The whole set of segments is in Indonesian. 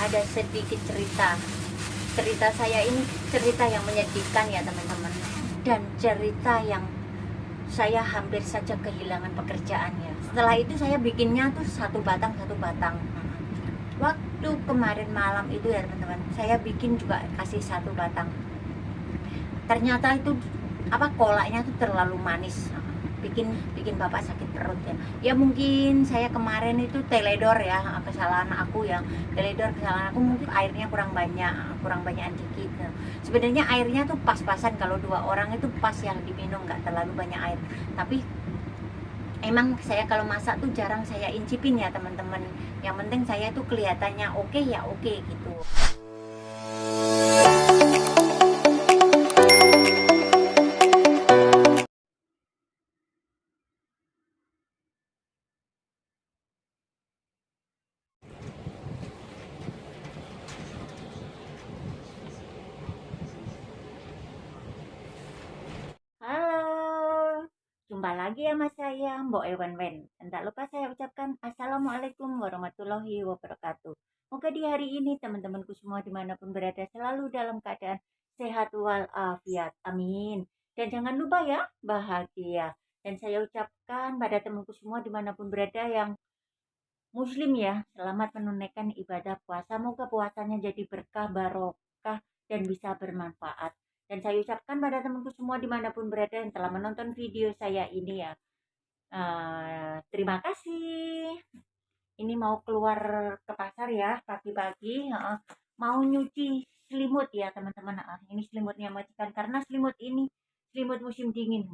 ada sedikit cerita saya ini, cerita yang menyedihkan ya teman-teman, dan cerita yang saya hampir saja kehilangan pekerjaannya. Setelah itu saya bikinnya tuh satu batang. Waktu kemarin malam itu ya teman-teman, saya bikin juga kasih satu batang. Ternyata itu kolaknya tuh terlalu manis, bikin bapak sakit perut ya. Ya mungkin saya kemarin itu teledor ya, kesalahan aku ya. Kesalahan aku, mungkin airnya kurang banyak dikit. Sebenarnya airnya tuh pas-pasan, kalau 2 orang itu pas yang diminum, nggak terlalu banyak air. Tapi emang saya kalau masak tuh jarang saya incipin ya teman-teman. Yang penting saya tuh kelihatannya oke ya oke gitu. Halo, jumpa lagi sama saya Mbok Ewen. Tidak lupa saya ucapkan Assalamualaikum warahmatullahi wabarakatuh. Moga di hari ini teman-temanku semua dimanapun berada selalu dalam keadaan sehat walafiat. Amin. Dan jangan lupa ya, bahagia. Dan saya ucapkan pada temanku semua dimanapun berada yang muslim ya, selamat menunaikan ibadah puasa. Moga puasanya jadi berkah, barokah, dan bisa bermanfaat. Dan saya ucapkan pada temanku semua dimanapun berada yang telah menonton video saya ini ya, terima kasih. Ini mau keluar ke pasar ya pagi-pagi, mau nyuci selimut ya teman-teman. Ini selimutnya majikan, karena selimut ini selimut musim dingin,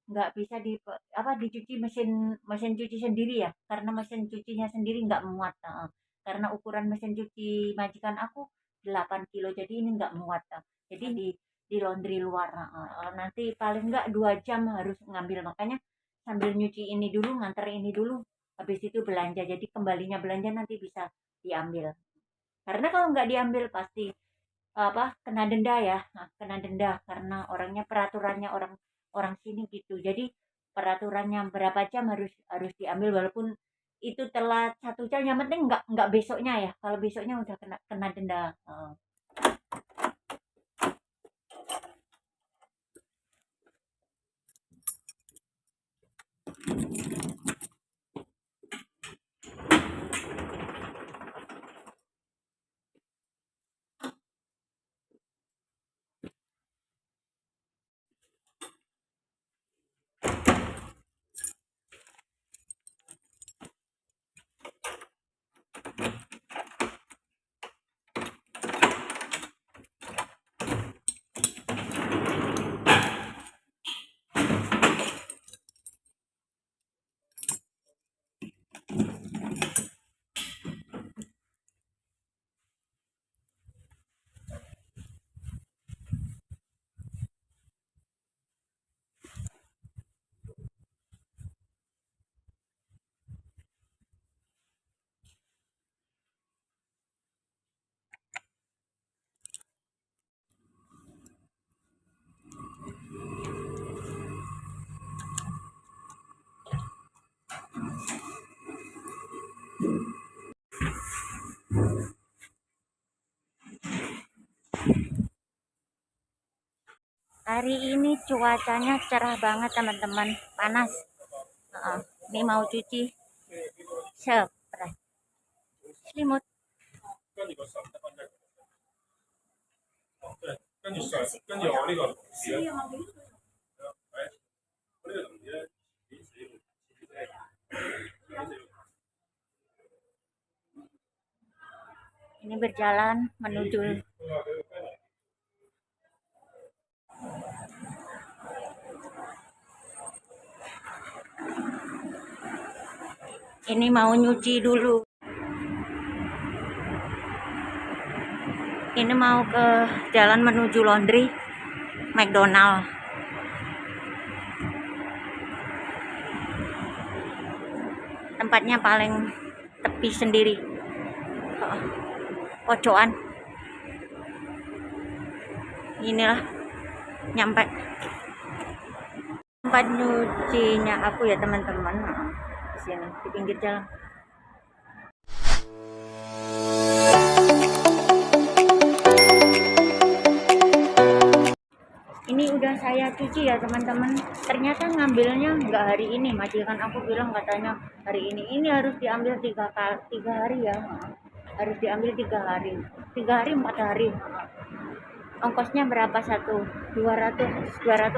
nggak bisa dicuci mesin cuci sendiri ya, karena mesin cucinya sendiri nggak muat. Karena ukuran mesin cuci majikan aku 8 kilo, jadi ini nggak muat. Jadi di laundry luar. Nanti paling nggak 2 jam harus ngambil, makanya sambil nyuci ini dulu, nganter ini dulu, habis itu belanja. Jadi kembalinya belanja nanti bisa diambil, karena kalau nggak diambil pasti kena denda ya. Kena denda karena peraturannya orang orang sini gitu. Jadi peraturannya berapa jam harus diambil, walaupun itu telat 1 jam, yang penting nggak besoknya ya. Kalau besoknya udah kena denda. Hari ini cuacanya cerah banget teman-teman, panas. Ini mau cuci selimut. Ini berjalan menuju ini mau nyuci dulu. Ini mau ke jalan menuju laundry McDonald. Tempatnya paling tepi sendiri, pojokan. Inilah nyampe tempat nyucinya aku ya teman-teman, di sini di pinggir jalan. ini udah saya cuci ya teman-teman. Ternyata ngambilnya nggak hari ini, majikan aku bilang katanya hari ini harus diambil tiga hari ya, harus diambil 3 hari, 4 hari. Ongkosnya berapa satu? 280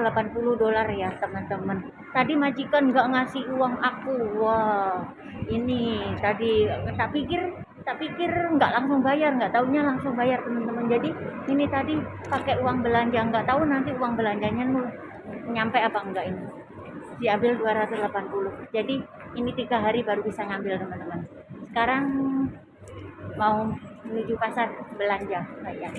dolar ya teman-teman. Tadi majikan nggak ngasih uang aku. Wah, ini tadi tak pikir nggak langsung bayar, nggak taunya langsung bayar teman-teman. Jadi ini tadi pakai uang belanja, nggak tahu nanti uang belanjanya nyampe apa enggak ini. Diambil 280. Jadi ini 3 hari baru bisa ngambil teman-teman. Sekarang mau menuju pasar belanja saya.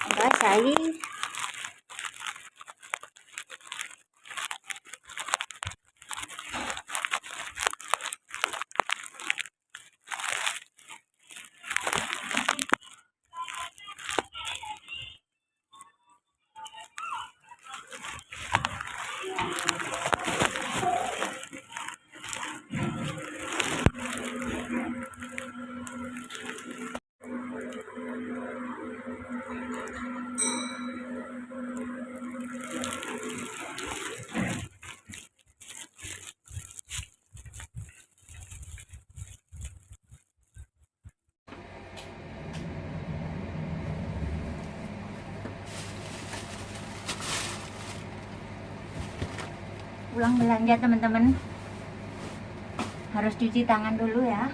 Enggak, saya pulang belanja teman-teman, harus cuci tangan dulu ya.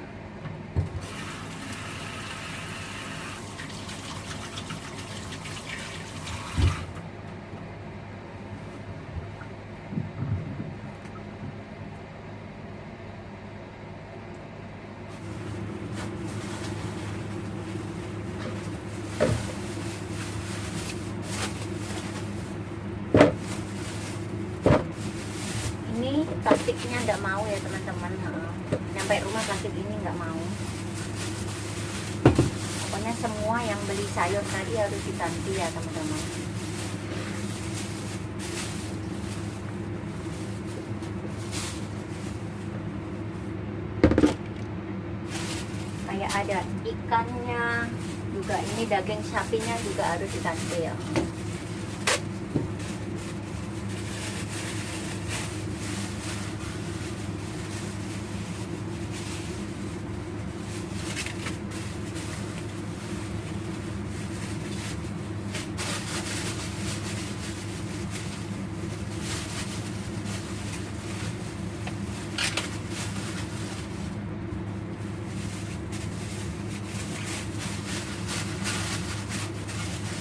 Ini plastiknya nggak mau ya teman-teman, nyampe rumah plastik ini nggak mau. Pokoknya semua yang beli sayur tadi harus diganti ya teman-teman. Kayak ada ikannya juga, ini daging sapinya juga harus diganti ya.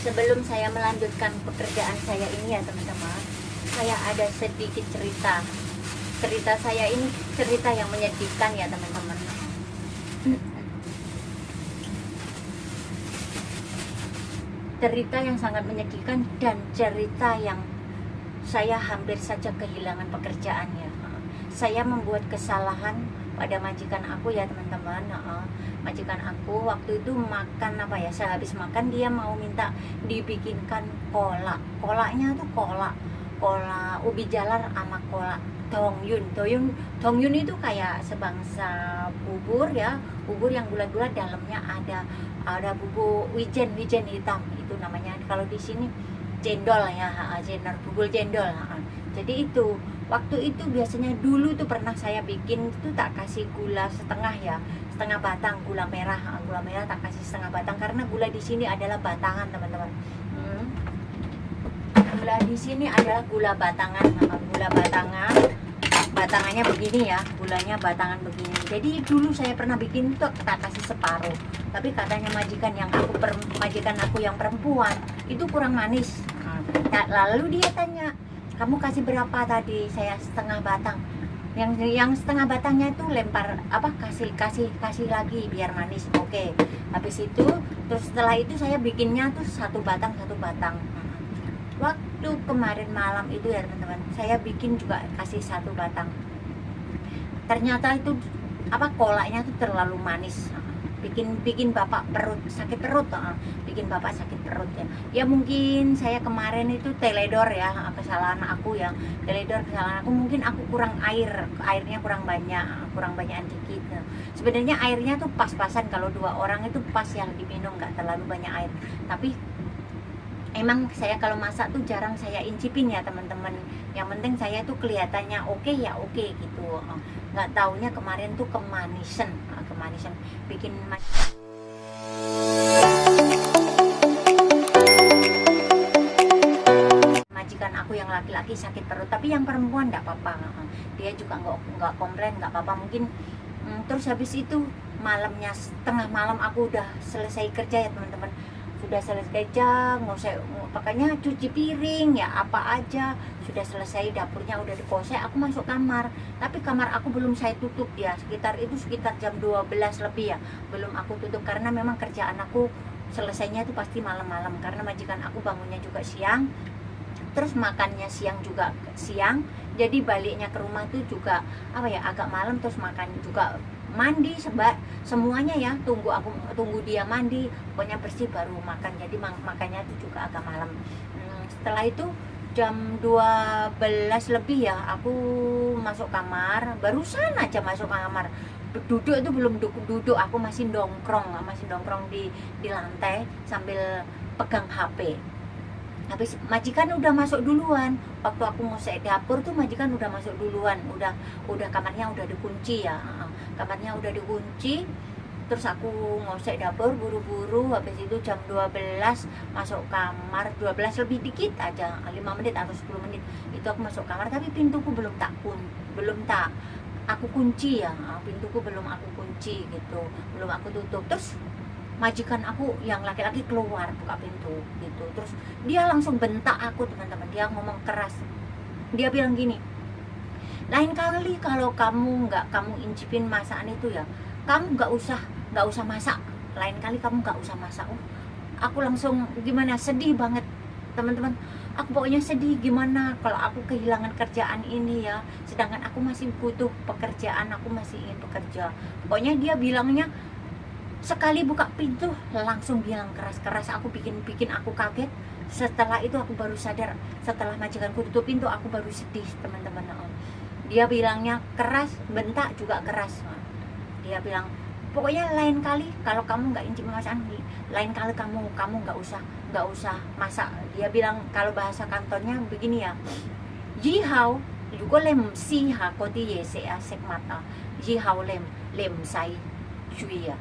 Sebelum saya melanjutkan pekerjaan saya ini ya teman-teman, saya ada sedikit cerita. Cerita saya ini cerita yang menyedihkan ya teman-teman. cerita yang sangat menyedihkan dan cerita yang saya hampir saja kehilangan pekerjaannya. Saya membuat kesalahan pada majikan aku ya teman-teman. Majikan aku waktu itu makan apa ya, saya habis makan dia mau minta dibikinkan kolaknya tuh kolak ubi jalar sama kolak dongyun itu kayak sebangsa bubur ya, bubur yang gula-gula, dalamnya ada bubur wijen hitam, itu namanya kalau di sini cendol ya, bubur cendol. Jadi itu waktu itu biasanya dulu tuh pernah saya bikin itu tak kasih gula setengah ya, setengah batang gula merah tak kasih setengah batang karena gula di sini adalah batangan teman-teman. Gula di sini adalah gula batangan, batangannya begini ya, gulanya batangan begini. Jadi dulu saya pernah bikin tuh tak kasih separuh, tapi katanya majikan aku yang perempuan itu kurang manis. Lalu dia tanya, kamu kasih berapa tadi? Saya setengah batang. Yang setengah batangnya itu lempar kasih lagi biar manis. Oke. Habis itu terus setelah itu saya bikinnya tuh satu batang. Waktu kemarin malam itu ya teman-teman, saya bikin juga kasih satu batang. Ternyata itu kolaknya tuh terlalu manis. Bikin bapak sakit perut ya. Ya mungkin saya kemarin itu teledor ya, kesalahan aku mungkin aku kurang airnya kurang banyak dikit. Sebenarnya airnya tuh pas-pasan, kalau 2 orang itu pas yang diminum, nggak terlalu banyak air. Tapi emang saya kalau masak tuh jarang saya incipin ya teman-teman. Yang penting saya tuh kelihatannya oke gitu. Nggak taunya kemarin tuh kemanisan bikin majikan aku yang laki-laki sakit perut, tapi yang perempuan nggak apa-apa. Dia juga nggak komplain, nggak apa-apa mungkin. Terus habis itu malamnya tengah malam aku udah selesai kerja ya teman-teman, sudah selesai kerja, makanya cuci piring ya apa aja sudah selesai, dapurnya udah dikosek, aku masuk kamar. Tapi kamar aku belum saya tutup ya, sekitar jam 12 lebih ya, belum aku tutup karena memang kerjaan aku selesainya itu pasti malam-malam karena majikan aku bangunnya juga siang, terus makannya siang juga siang, jadi baliknya ke rumah tuh juga agak malam, terus makan juga mandi semuanya ya, tunggu dia mandi, pokoknya bersih baru makan, jadi makannya itu juga agak malam. Setelah itu jam 12 lebih ya aku masuk kamar, barusan aja masuk kamar, duduk itu belum duduk aku masih nongkrong di lantai sambil pegang HP. Habis majikan udah masuk duluan, waktu aku mau ngosek dapur tuh majikan udah masuk duluan, udah kamarnya udah dikunci ya, kamarnya udah dikunci. Terus aku ngosek dapur buru-buru, habis itu jam 12 masuk kamar, 12 lebih dikit aja, 5 menit atau 10 menit itu aku masuk kamar, tapi pintuku belum aku kunci ya, pintuku belum aku kunci gitu, belum aku tutup. Terus majikan aku yang laki-laki keluar buka pintu gitu, terus dia langsung bentak aku teman-teman, dia ngomong keras, dia bilang gini, lain kali kalau kamu incipin masakan itu ya, kamu nggak usah masak, lain kali kamu nggak usah masak. Aku langsung gimana, sedih banget teman-teman, aku pokoknya sedih gimana kalau aku kehilangan kerjaan ini ya, sedangkan aku masih butuh pekerjaan, aku masih ingin bekerja. Pokoknya dia bilangnya sekali buka pintu langsung bilang keras-keras, aku bikin aku kaget. Setelah itu aku baru sadar, setelah majikanku tutup pintu aku baru sedih teman-teman. Dia bilangnya keras, bentak juga keras. Dia bilang pokoknya lain kali kalau kamu nggak incip masakan, lain kali kamu nggak usah masak. Dia bilang kalau bahasa kantornya begini ya, jihau juga lem si hakoti yese asek mata, jihau lem sai cuy ya,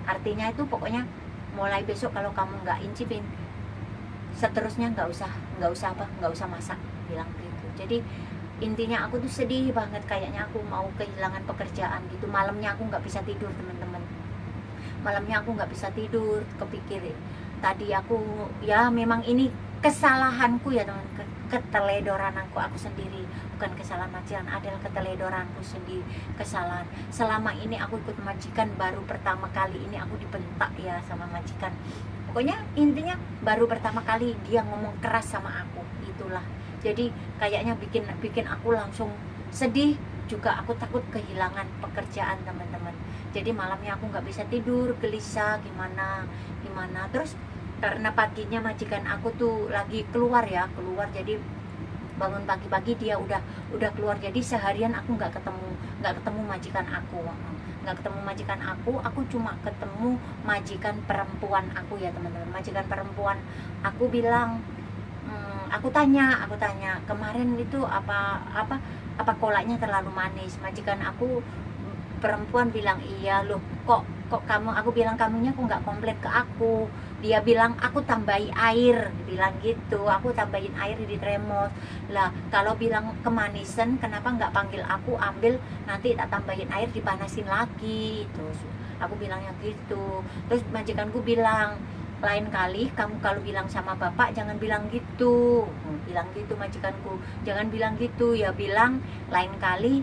artinya itu pokoknya mulai besok kalau kamu nggak incipin, seterusnya nggak usah masak, bilang gitu. Jadi intinya aku tuh sedih banget, kayaknya aku mau kehilangan pekerjaan gitu. Malamnya aku nggak bisa tidur teman-teman, kepikir tadi aku ya, memang ini kesalahanku ya teman, keteledorananku aku sendiri, bukan kesalahan majikan, adalah keteledoranku sendiri, kesalahan. Selama ini aku ikut majikan, baru pertama kali ini aku dibentak ya sama majikan. Pokoknya intinya baru pertama kali dia ngomong keras sama aku, itulah. Jadi kayaknya bikin aku langsung sedih, juga aku takut kehilangan pekerjaan teman-teman. Jadi malamnya aku nggak bisa tidur, gelisah gimana. Terus karena paginya majikan aku tuh lagi keluar, jadi bangun pagi-pagi dia udah keluar, jadi seharian aku nggak ketemu majikan aku cuma ketemu majikan perempuan aku ya teman-teman. Majikan perempuan aku bilang, aku tanya kemarin itu apa kolaknya terlalu manis. Majikan aku perempuan bilang, iya loh, kok kamu, aku bilang kamunya kok nggak komplit ke aku. Dia bilang aku tambahi air, bilang gitu, aku tambahin air di termos. Lah kalau bilang kemanisan, kenapa nggak panggil aku, ambil nanti tak tambahin air dipanasin lagi. Terus aku bilangnya gitu. Terus majikanku bilang, lain kali kamu kalau bilang sama bapak jangan bilang gitu. Bilang gitu majikanku, jangan bilang gitu ya, bilang lain kali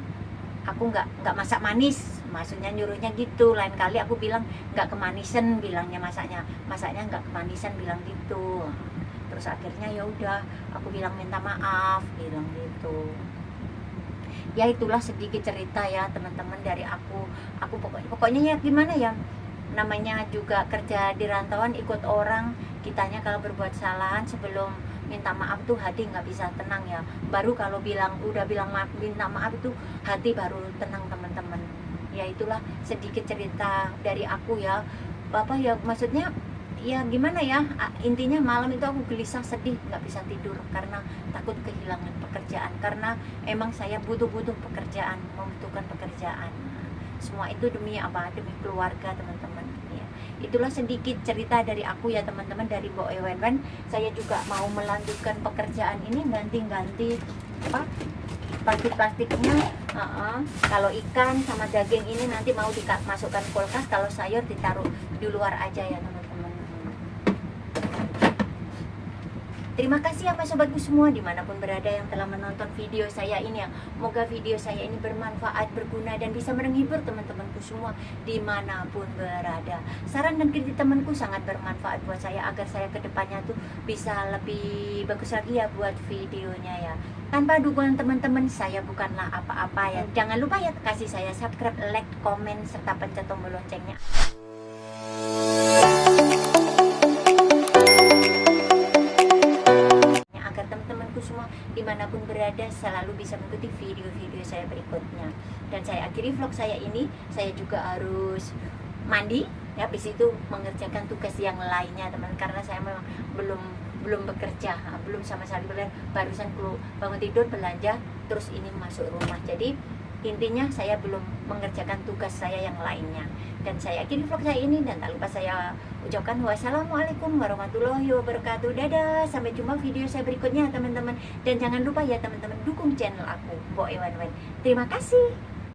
aku nggak masak manis, maksudnya nyuruhnya gitu. Lain kali aku bilang nggak kemanisan, bilangnya masaknya nggak kemanisan, bilang gitu. Terus akhirnya ya udah aku bilang minta maaf, bilang gitu. Ya itulah sedikit cerita ya teman-teman dari aku pokoknya ya gimana ya, namanya juga kerja di rantauan, ikut orang, kitanya kalau berbuat kesalahan sebelum minta maaf tuh hati nggak bisa tenang ya. Baru kalau udah bilang maaf, minta maaf itu hati baru tenang teman-teman. Ya itulah sedikit cerita dari aku ya Bapak ya, maksudnya ya gimana ya, intinya malam itu aku gelisah, sedih, nggak bisa tidur karena takut kehilangan pekerjaan, karena emang saya butuh pekerjaan, membutuhkan pekerjaan. Semua itu demi apa? Demi keluarga teman-teman ya. Itulah sedikit cerita dari aku ya teman-teman, dari Mbok Ewen. Saya juga mau melanjutkan pekerjaan ini, ganti-ganti plastik-plastiknya. Kalau ikan sama daging ini nanti mau dimasukkan kulkas, kalau sayur ditaruh di luar aja ya teman-teman. Terima kasih ya sobatku semua dimanapun berada yang telah menonton video saya ini ya. Semoga video saya ini bermanfaat, berguna, dan bisa menghibur teman-temanku semua dimanapun berada. Saran dan kritik temanku sangat bermanfaat buat saya, agar saya kedepannya tuh bisa lebih bagus lagi ya buat videonya ya. Tanpa dukungan teman-teman saya bukanlah apa-apa ya. Jangan lupa ya kasih saya subscribe, like, komen, serta pencet tombol loncengnya. Semua dimanapun berada selalu bisa mengikuti video-video saya berikutnya. Dan saya akhiri vlog saya ini, saya juga harus mandi ya, habis itu mengerjakan tugas yang lainnya teman, karena saya memang belum bekerja, belum sama sekali bekerja, barusan bangun tidur, belanja, terus ini masuk rumah. Jadi intinya saya belum mengerjakan tugas saya yang lainnya. Dan saya akhiri vlog saya ini, dan tak lupa saya ucapkan wassalamualaikum warahmatullahi wabarakatuh. Dadah, sampai jumpa video saya berikutnya teman-teman. Dan jangan lupa ya teman-teman, dukung channel aku Mbok Ewen. Terima kasih.